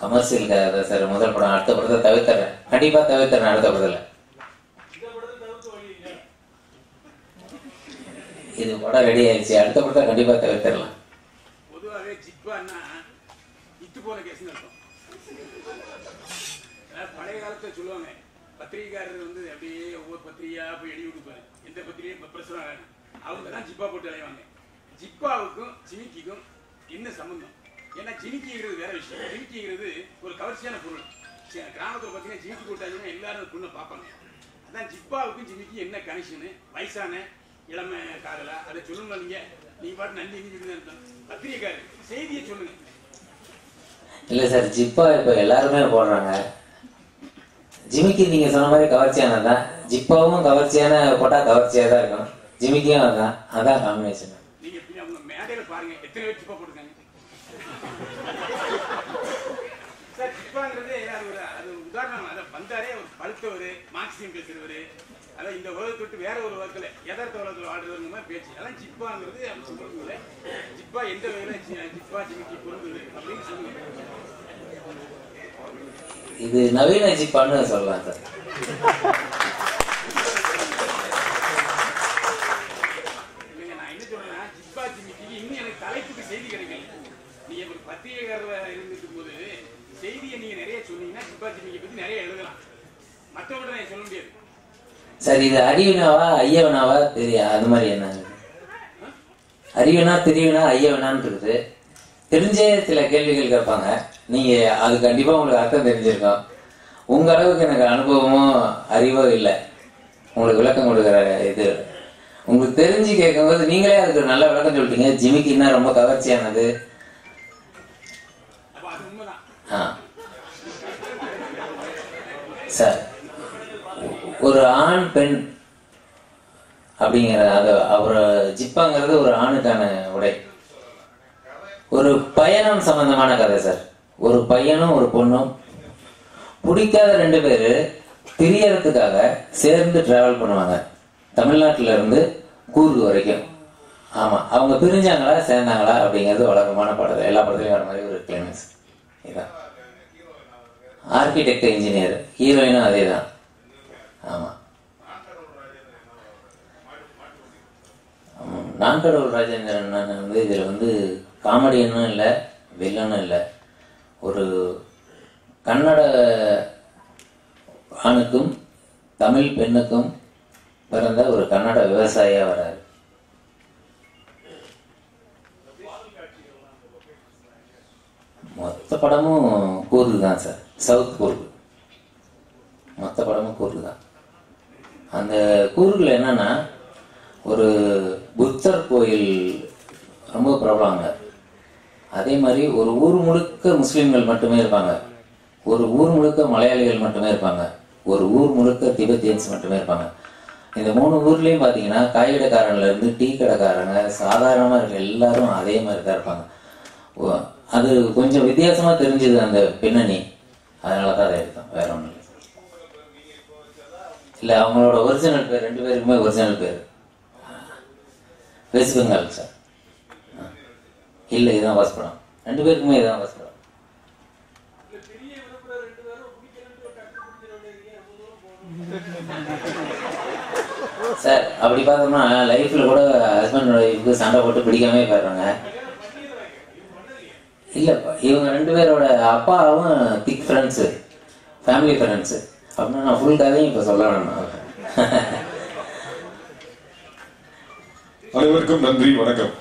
கமர்ஷியலுக்காக தான் சார் முதல் படம். அடுத்த படத்தை தவிர்த்துறேன், கண்டிப்பா தவிர்த்துறேன். அடுத்த படத்துல இது படம் ரெடி ஆயிடுச்சு, அடுத்த படத்தை கண்டிப்பா தவிர்த்துடலாம். பொதுவாகவே ஜிப்பான்னா இத்து போன கேஸ் அர்த்தம். பழைய காலத்துல சொல்லுவாங்க, பத்திரிகைக்காரர் வந்து அப்படியே ஒவ்வொரு பத்திரிகையா போய் எழுதி கொடுப்பாரு. எந்த பத்திரிகை பிரசுரம் அவங்க தான் ஜிப்பா போட்டு அலைவாங்க. ஜிப்பாவுக்கும் ஜிமிக்கிக்கும் என்ன சம்பந்தம்? ஏன்னா ஜிமிக்கிங்கிறது வேற விஷயம். ஜிமிக்கிங்கிறது ஒரு கவர்ச்சியான பொருள். கிராமத்தில் பார்த்தீங்கன்னா ஜிமிக்கி போட்டாங்கன்னா எல்லாரும் பொண்ணை பார்ப்பாங்க. அதான் ஜிப்பாவுக்கும் ஜிமிக்கி என்ன கனெக்ஷனு? வயசான இளமை காதலா அதை சொல்லுங்க. நீங்க பாட்டு நன்றி சொல்லுங்க. பத்திரிகைக்காரர் செய்தியை சொல்லுங்க. இல்ல சார், ஜிப்பா இப்ப எல்லாருமே போடுறாங்க. ஜிமிக்கி நீங்க சொன்ன மாதிரி கவர்ச்சியானதான். ஜிப்பாவும் கவர்ச்சியான போட்டா கவர்ச்சியா தான் இருக்கும், ஜிமிக்கியும் அதான். அதான் காம்பினேஷன். நீங்க அவங்க மேடையில பாருங்க, எத்தனை பேர் ஜிப்பா போட்டுருக்காங்க. சார் ஜிப்பாங்கிறது அது உதாரணம். அதை வந்தாரே ஒரு பழுத்தவர், மார்க்சியம் பேசுறவர், அதான் இந்த உலகத்தை விட்டு வேற ஒரு உலகத்துல யதார்த்த உலகத்துல ஆடுறவங்க மாதிரி பேச்சு. அதான் ஜிப்பாங்கிறது. அப்படி சொல்லுங்க, ஜிப்பா எந்த வகையில ஜிப்பா ஜிமிக்கி பொருந்தது அப்படின்னு சொல்லுங்க. இது நவீன ஜிப்பான்னு சொல்லலாம் சார். இல்லைங்க, நான் என்ன சொல்றேன்னா ஜிப்பா ஜிமிக்கி இன்னும் எனக்கு தலைப்புக்கு செய்தி கிடைக்கல. நீங்க ஒரு பத்திரிகைக்காரர் இருந்துட்டு போது செய்தியை நீங்க நிறைய சொன்னீங்கன்னா ஜிப்பா ஜிமிக்கி பத்தி நிறைய எழுதலாம். மற்றவங்க நான் சொல்ல முடியாது சார். இது அறிவினாவா ஐயவனாவா தெரியா? அது மாதிரி என்ன அறிவினா தெரிவினா ஐயவனான்னு இருக்குது. தெரிஞ்சே சில கேள்விகள் கேட்பாங்க. நீங்க அது கண்டிப்பா உங்களுக்கு அர்த்தம் தெரிஞ்சிருக்கும். உங்க அளவுக்கு எனக்கு அனுபவமோ அறிவோ இல்லை உங்களுக்கு விளக்கம் கொடுக்குற இது. உங்களுக்கு தெரிஞ்சு கேட்கும்போது நீங்களே அதுக்கு நல்ல விளக்கம் சொல்லிட்டீங்க. ஜிமிக்கின்னா ரொம்ப கவர்ச்சியானது. சார், ஒரு ஆண் பெண் அப்படிங்கிற அது அவர் ஜிப்பாங்கிறது ஒரு ஆணுக்கான உடை. ஒரு பயணம் சம்பந்தமான கதை சார். ஒரு பையனும் ஒரு பொண்ணும் பிடிக்காத ரெண்டு பேரு பிரியறதுக்காக சேர்ந்து டிராவல் பண்ணுவாங்க, தமிழ்நாட்டில இருந்து கூர்கு வரைக்கும். ஆமா, அவங்க பிரிஞ்சாங்களா சேர்ந்தாங்களா அப்படிங்கிறது வழக்கமான படம். எல்லா படத்துலயும் வர மாதிரி ஒரு கிளைமேக்ஸ் இதான். ஆர்கிடெக்ட் இன்ஜினியர், ஹீரோயினும் அதே தான். ஆமா, நான்கடவுள் ராஜேந்திரன் வந்து இதுல வந்து காமெடியனும் இல்லை, வில்லனும் இல்லை. ஒரு கன்னட ஆணுக்கும் தமிழ் பெண்ணுக்கும் பிறந்த ஒரு கன்னட விவசாயியா வர்றாரு. மொத்த படமும் கூர்கு தான் சார், சவுத் கூர்கு. மொத்த படமும் கூர்கு தான். அந்த கூர்குல என்னன்னா ஒரு புத்தர் கோயில் ரொம்ப பிரபலங்க. அதே மாதிரி ஒரு ஊர் முழுக்க முஸ்லிம்கள் மட்டுமே இருப்பாங்க, ஒரு ஊர் முழுக்க மலையாளிகள் மட்டுமே இருப்பாங்க, ஒரு ஊர் முழுக்க திபெத்தியன்ஸ் மட்டுமே இருப்பாங்க. இந்த 3 ஊர்லயும் பாத்தீங்கன்னா காய்கடைக்காரன்ல இருந்து டீ கடைக்காரங்க சாதாரணமா இருக்க எல்லாரும் அதே மாதிரி தான் இருப்பாங்க. அது கொஞ்சம் வித்தியாசமா தெரிஞ்சது அந்த பின்னணி, அதனாலதான் அதை எடுத்தோம், வேற ஒண்ணும் இல்லை. இல்ல, அவங்களோட ஒரிஜினல் பேர் 2 பேருக்குமே ஒரிஜினல் பேர் வெஸ்ட் பெங்கால் சார். இல்ல, இதுதான் ஃபர்ஸ்ட் படம். 2 பேருக்குமே இதுதான் ஃபர்ஸ்ட் படம். சார், அப்படி பார்த்தோம்னா லைஃப்ல கூட ஹஸ்பண்ட் ஒய்ஃப்க்கு சண்டை போட்டு பிடிக்காம போயிடுறாங்க. இல்ல, இவங்க 2 பேரோட அப்பாவும் திக் ஃப்ரெண்ட்ஸ், ஃபேமிலி ஃப்ரெண்ட்ஸ். அப்படின்னா நான் ஃபுல் கதையும் இப்ப சொல்ல வேணும். அனைவருக்கும் நன்றி, வணக்கம்.